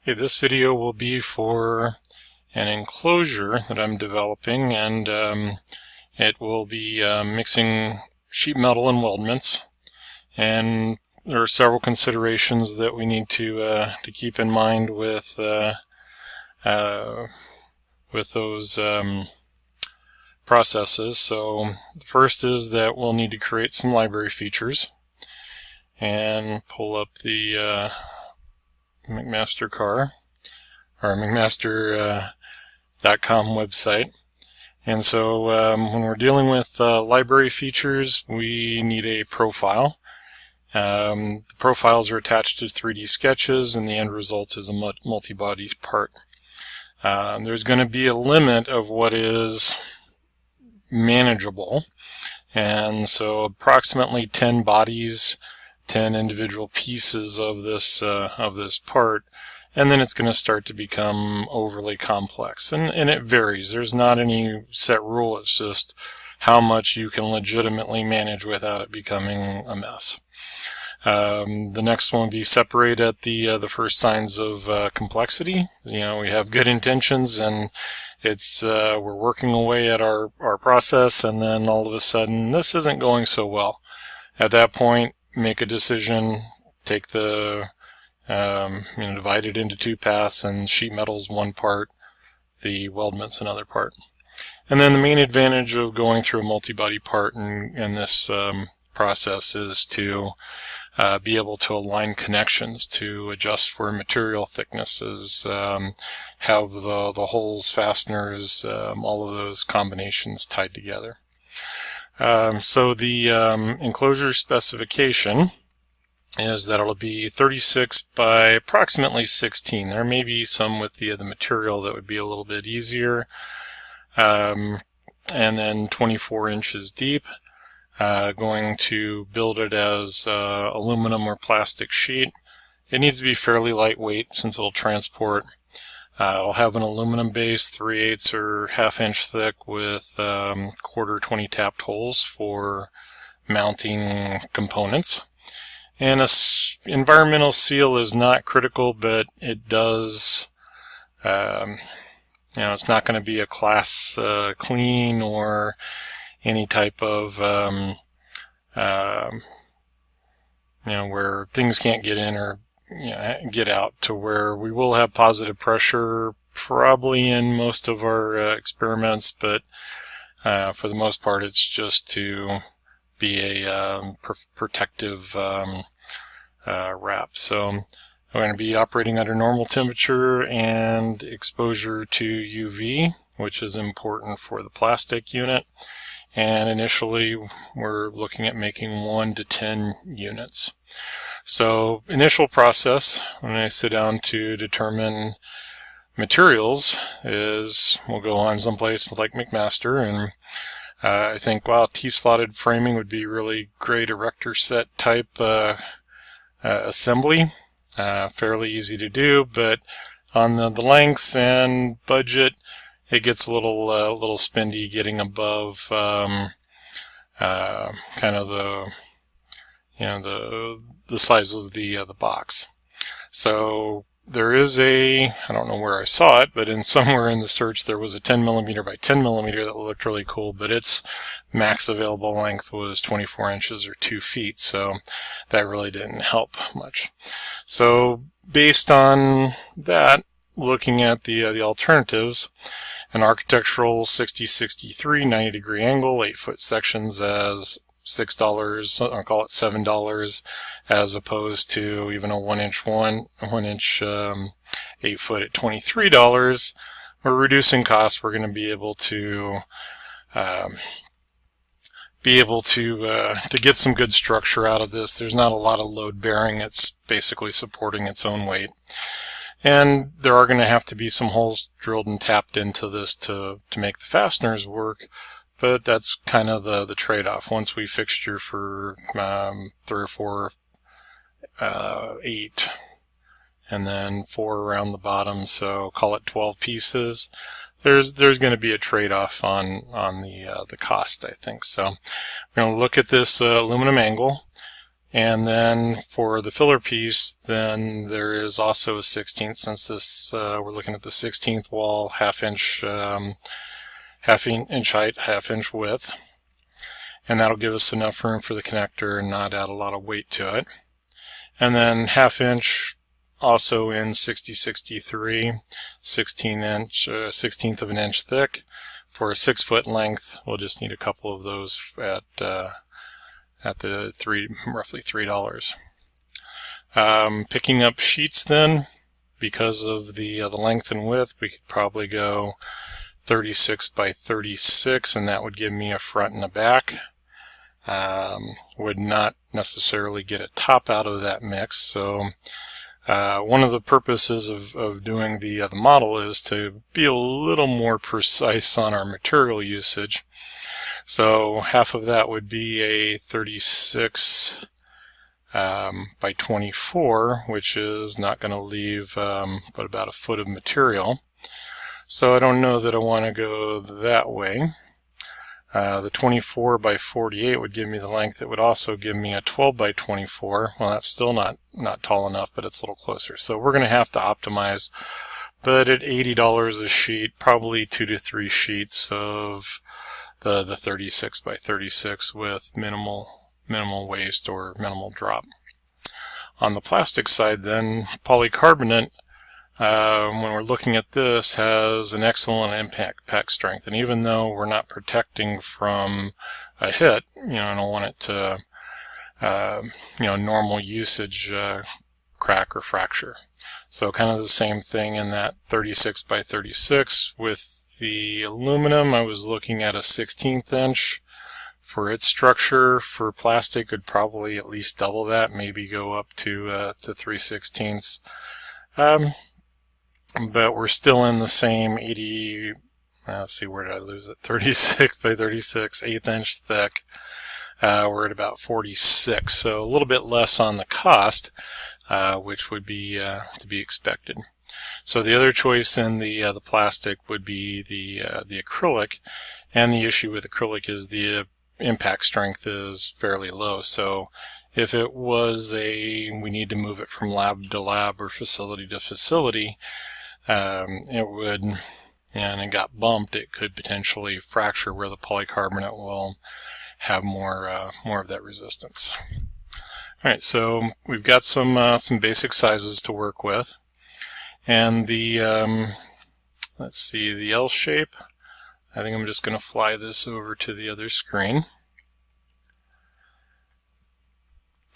Okay, this video will be for an enclosure that I'm developing, and it will be mixing sheet metal and weldments. And there are several considerations that we need to keep in mind with those processes. So the first is that we'll need to create some library features and pull up the McMaster car or McMaster.com website. And so when we're dealing with library features, we need a profile. The profiles are attached to 3D sketches, and the end result is a multi-body part. There's going to be a limit of what is manageable, and so approximately 10 bodies, 10 individual pieces of this part, and then it's going to start to become overly complex, and it varies. There's not any set rule. It's just how much you can legitimately manage without it becoming a mess. The next one will be separate at the first signs of complexity. You know, we have good intentions, and it's we're working away at our process, and then all of a sudden this isn't going so well. At that point, make a decision, take the divide it into two paths, and sheet metal's one part, the weldment's another part. And then the main advantage of going through a multi-body part in this process is to be able to align connections, to adjust for material thicknesses, have the holes, fasteners, all of those combinations tied together. So the enclosure specification is that it'll be 36 by approximately 16. There may be some with the material that would be a little bit easier, and then 24 inches deep. Going to build it as aluminum or plastic sheet. It needs to be fairly lightweight since it'll transport. It'll have an aluminum base, 3/8 or 1/2 inch thick, with 1/4 20 tapped holes for mounting components. And a environmental seal is not critical, but it does, it's not going to be a class clean or any type of where things can't get in or get out, to where we will have positive pressure probably in most of our experiments, but for the most part it's just to be a protective wrap. So we're going to be operating under normal temperature and exposure to UV, which is important for the plastic unit. And initially we're looking at making 1 to 10 units. So initial process, when I sit down to determine materials, is we'll go on someplace like McMaster, and I think, wow, T-slotted framing would be really great, erector set type assembly. Fairly easy to do, but on the lengths and budget, it gets a little spendy getting above kind of the size of the box. So there is I don't know where I saw it, but somewhere in the search there was a 10 millimeter by 10 millimeter that looked really cool, but its max available length was 24 inches or 2 feet, so that really didn't help much. So based on that, looking at the alternatives, an architectural 60-63 90-degree angle, 8-foot sections as $6, I'll call it $7, as opposed to even a 1-inch 8-foot at $23. We're reducing costs. We're going to be able to get some good structure out of this. There's not a lot of load bearing. It's basically supporting its own weight. And there are going to have to be some holes drilled and tapped into this to make the fasteners work, but that's kind of the trade-off. Once we fixture for 3 or 4, 8, and then 4 around the bottom, so call it 12 pieces, there's going to be a trade-off on the cost, I think. So we're going to look at this aluminum angle, And then for the filler piece, then there is also a 16th, since this we're looking at the 16th wall, half-inch height, half-inch width, and that'll give us enough room for the connector and not add a lot of weight to it. And then half-inch also in 60-63, 16th of an inch thick. For a 6-foot length, we'll just need a couple of those at the roughly $3. Picking up sheets then, because of the length and width, we could probably go 36 by 36, and that would give me a front and a back. Would not necessarily get a top out of that mix, so one of the purposes of doing the model is to be a little more precise on our material usage. So half of that would be a 36 by 24, which is not going to leave but about a foot of material. So I don't know that I want to go that way. The 24 by 48 would give me the length. It would also give me a 12 by 24. Well, that's still not tall enough, but it's a little closer. So we're going to have to optimize. But at $80 a sheet, probably 2 to 3 sheets of the 36 by 36 with minimal waste or minimal drop. On the plastic side then, polycarbonate, when we're looking at this, has an excellent impact strength, and even though we're not protecting from a hit, I don't want it to normal usage crack or fracture. So kind of the same thing in that 36 by 36. With the aluminum, I was looking at a 16th inch for its structure. For plastic, would probably at least double that, maybe go up to 3/16. But we're still in the same 80, let's see, where did I lose it? 36 by 36, 1/8 inch thick. We're at about 46, so a little bit less on the cost, which would be to be expected. So the other choice in the plastic would be the acrylic, and the issue with acrylic is the impact strength is fairly low. So if it was we need to move it from lab to lab or facility to facility, it would, and it got bumped, it could potentially fracture, where the polycarbonate will have more of that resistance. All right, so we've got some basic sizes to work with, and the let's see, the L shape. I think I'm just going to fly this over to the other screen.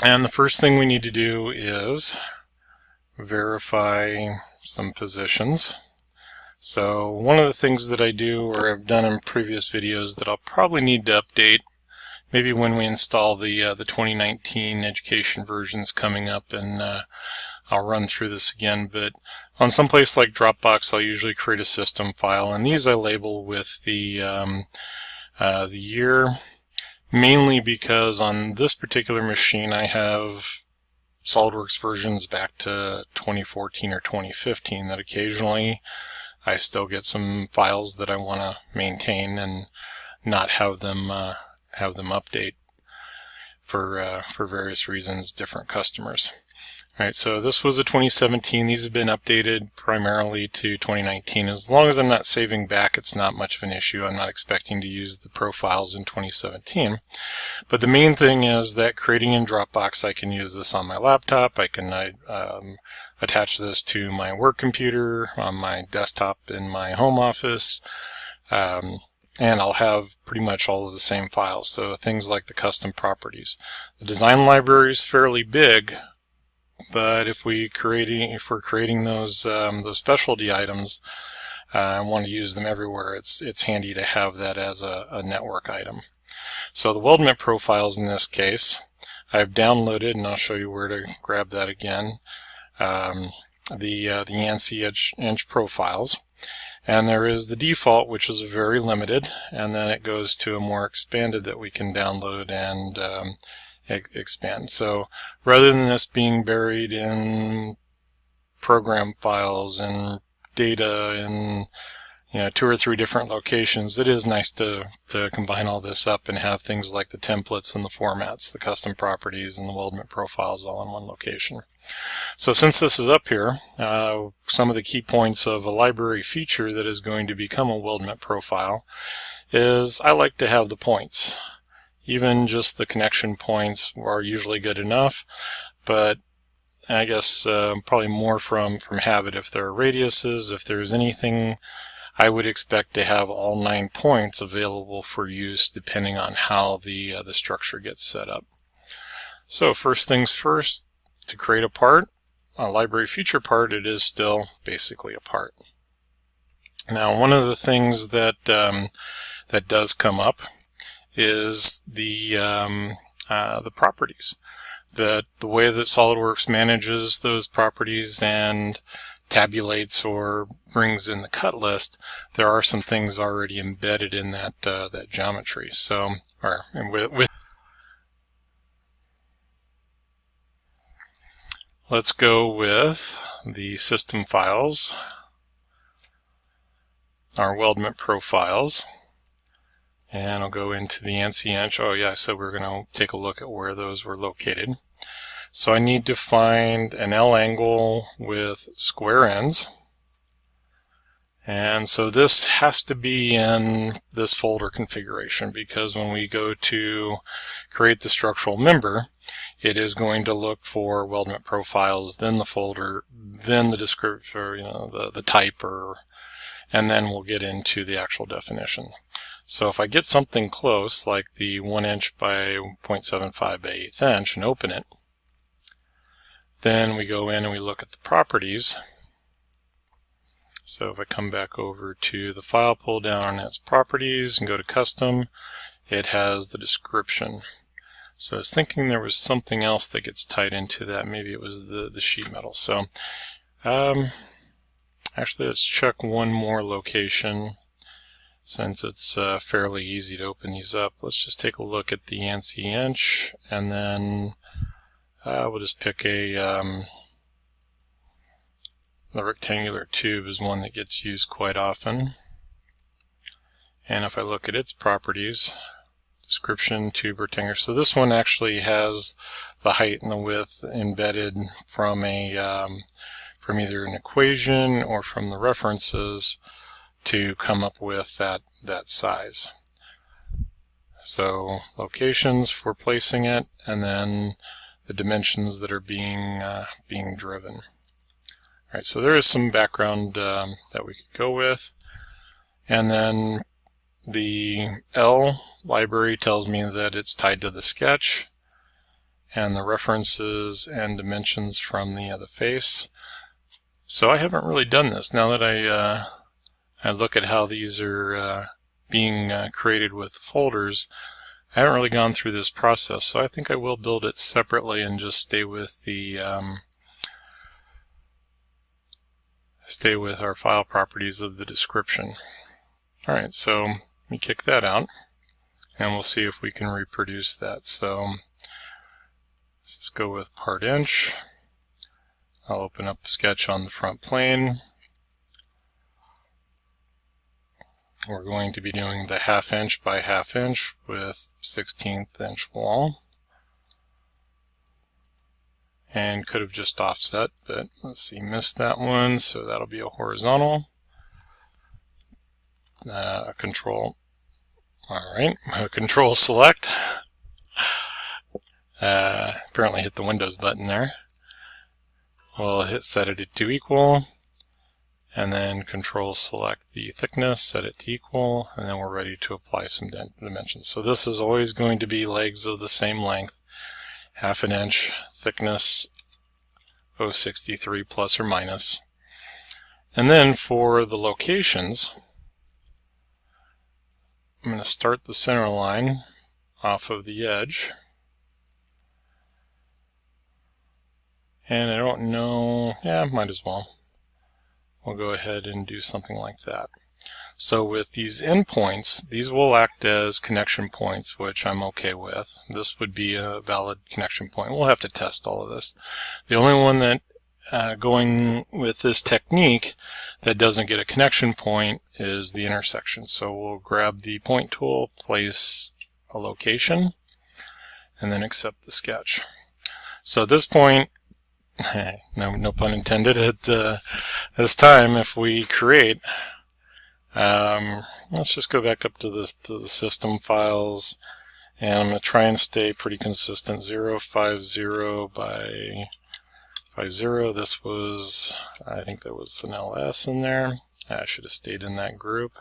And the first thing we need to do is verify some positions. So one of the things that I do, or have done in previous videos, that I'll probably need to update maybe when we install the 2019 education versions coming up, and I'll run through this again. But on some place like Dropbox, I'll usually create a system file, and these I label with the year, mainly because on this particular machine I have SOLIDWORKS versions back to 2014 or 2015 that occasionally I still get some files that I want to maintain and not have them update for various reasons, different customers. Alright, so this was a 2017. These have been updated primarily to 2019. As long as I'm not saving back, it's not much of an issue. I'm not expecting to use the profiles in 2017. But the main thing is that creating in Dropbox, I can use this on my laptop. I can attach this to my work computer, on my desktop in my home office, and I'll have pretty much all of the same files. So things like the custom properties. The design library is fairly big, but if we're creating those specialty items, I want to use them everywhere. It's handy to have that as a network item. So the Weld Nut Profiles in this case, I've downloaded, and I'll show you where to grab that again. The ANSI inch profiles, and there is the default, which is very limited, and then it goes to a more expanded that we can download and expand. So rather than this being buried in program files and data and 2 or 3 different locations, it is nice to combine all this up and have things like the templates and the formats, the custom properties and the weldment profiles all in one location. So since this is up here, some of the key points of a library feature that is going to become a weldment profile is I like to have the points. Even just the connection points are usually good enough, but I guess probably more from habit. If there are radiuses, if there's anything, I would expect to have all 9 points available for use depending on how the structure gets set up. So first things first, to create a part, a library feature part, it is still basically a part. Now, one of the things that that does come up is the properties. The way that SOLIDWORKS manages those properties and tabulates or brings in the cut list, there are some things already embedded in that that geometry. So, let's go with the system files, our weldment profiles, and I'll go into the ANSI inch. Oh yeah, I said we're going to take a look at where those were located. So I need to find an L angle with square ends. And so this has to be in this folder configuration, because when we go to create the structural member, it is going to look for weldment profiles, then the folder, then the description, or the type, and then we'll get into the actual definition. So if I get something close, like the 1 inch by 0.75 by 1/8 inch, and open it, then we go in and we look at the properties. So if I come back over to the file, pull down on its properties and go to custom, it has the description. So I was thinking there was something else that gets tied into that. Maybe it was the sheet metal. So actually, let's check one more location since it's fairly easy to open these up. Let's just take a look at the ANSI inch, and then we'll just pick the rectangular tube is one that gets used quite often. And if I look at its properties, description, tube, rectangular. So this one actually has the height and the width embedded from from either an equation or from the references to come up with that size. So locations for placing it, and then the dimensions that are being driven. All right, so there is some background that we could go with, and then the L library tells me that it's tied to the sketch, and the references and dimensions from the face. So I haven't really done this. Now that I look at how these are being created with folders, I haven't really gone through this process, so I think I will build it separately and just stay with our file properties of the description. Alright, so let me kick that out, and we'll see if we can reproduce that. So let's just go with part inch. I'll open up a sketch on the front plane. We're going to be doing the 1/2 inch by 1/2 inch with 1/16 inch wall. And could have just offset, but let's see, missed that one, so that'll be a horizontal. Control, alright, Control Select. Apparently hit the Windows button there. We'll hit set it to equal, and then Control Select the thickness, set it to equal, and then we're ready to apply some dent dimensions. So this is always going to be legs of the same length, 1/2 inch, thickness 0.63 plus or minus. And then for the locations, I'm going to start the center line off of the edge. And I don't know, yeah, might as well. We'll go ahead and do something like that. So with these endpoints, these will act as connection points, which I'm okay with. This would be a valid connection point. We'll have to test all of this. The only one that going with this technique that doesn't get a connection point is the intersection. So we'll grab the point tool, place a location, and then accept the sketch. So at this point, no pun intended, at this time, if we create, let's just go back up to the system files, and I'm going to try and stay pretty consistent. 050 by 50. This was, I think there was an LS in there. I should have stayed in that group.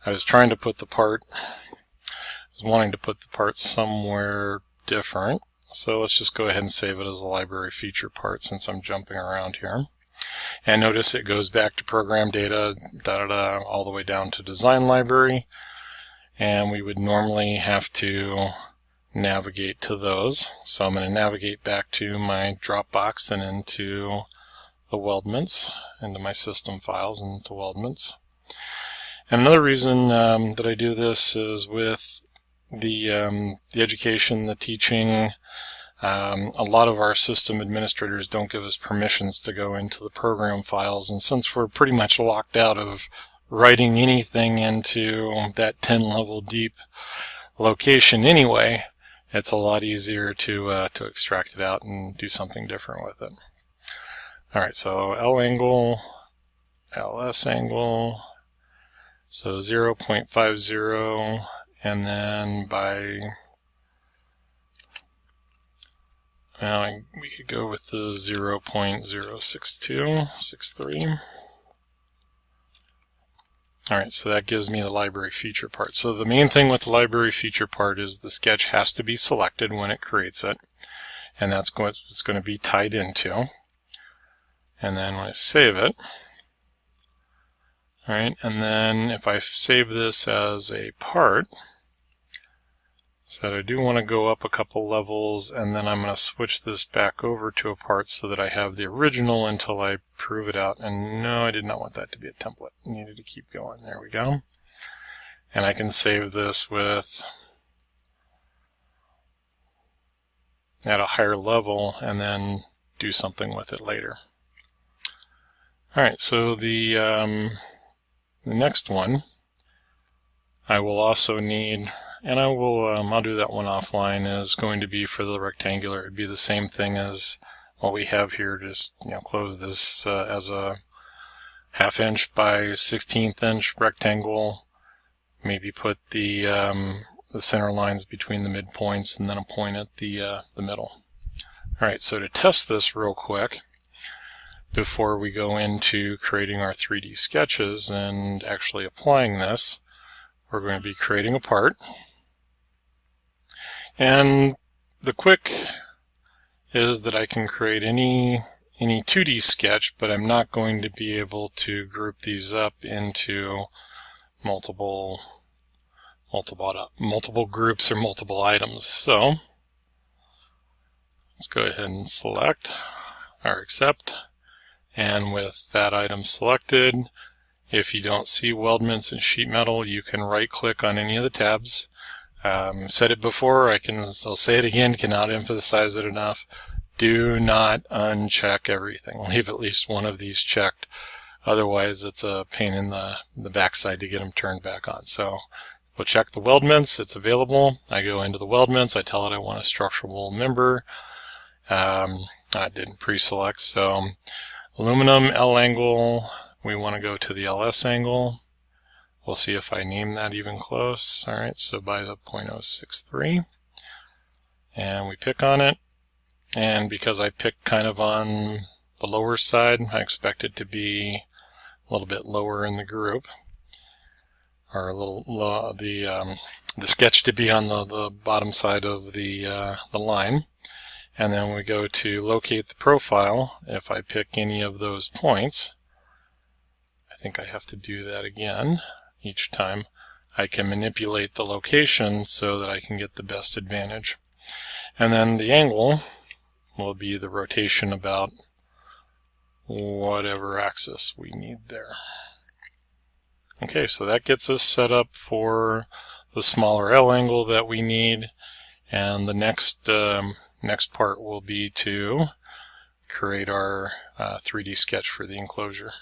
I was trying to put the part, wanting to put the part somewhere different. So let's just go ahead and save it as a library feature part since I'm jumping around here. And notice it goes back to program data, all the way down to design library. And we would normally have to navigate to those. So I'm going to navigate back to my Dropbox and into the Weldments, into my system files and into Weldments. And another reason that I do this is with the education, the teaching, a lot of our system administrators don't give us permissions to go into the program files, and since we're pretty much locked out of writing anything into that 10 level deep location anyway, it's a lot easier to extract it out and do something different with it. Alright, so L angle, LS angle, so 0.50, and then by, well, we could go with the 0.06263. Alright, so that gives me the library feature part. So the main thing with the library feature part is the sketch has to be selected when it creates it, and that's what it's going to be tied into. And then when I save it, alright, and then if I save this as a part, so I do want to go up a couple levels, and then I'm going to switch this back over to a part so that I have the original until I prove it out. And no, I did not want that to be a template. I needed to keep going. There we go. And I can save this with at a higher level and then do something with it later. Alright, so the next one I will also need, and I'll do that one offline, is going to be for the rectangular. It'd be the same thing as what we have here. Just close this as a 1/2 inch by 1/16 inch rectangle. Maybe put the center lines between the midpoints and then a point at the middle. All right, so to test this real quick, before we go into creating our 3D sketches and actually applying this, we're going to be creating a part. And the quick is that I can create any 2D sketch, but I'm not going to be able to group these up into multiple groups or multiple items. So let's go ahead and select or accept. And with that item selected, if you don't see Weldments and Sheet-Metal, you can right-click on any of the tabs. Said it before, I'll say it again, cannot emphasize it enough. Do not uncheck everything. Leave at least one of these checked. Otherwise, it's a pain in the backside to get them turned back on. So we'll check the Weldments. It's available. I go into the Weldments. I tell it I want a structural member. I didn't pre-select, so aluminum L angle. We want to go to the LS angle. We'll see if I name that even close. Alright, so by the 0.063. And we pick on it. And because I picked kind of on the lower side, I expect it to be a little bit lower in the group. Or a little the sketch to be on the bottom side of the line. And then we go to locate the profile. If I pick any of those points, I think I have to do that again each time. I can manipulate the location so that I can get the best advantage. And then the angle will be the rotation about whatever axis we need there. Okay, so that gets us set up for the smaller L angle that we need. And the next part will be to create our 3D sketch for the enclosure.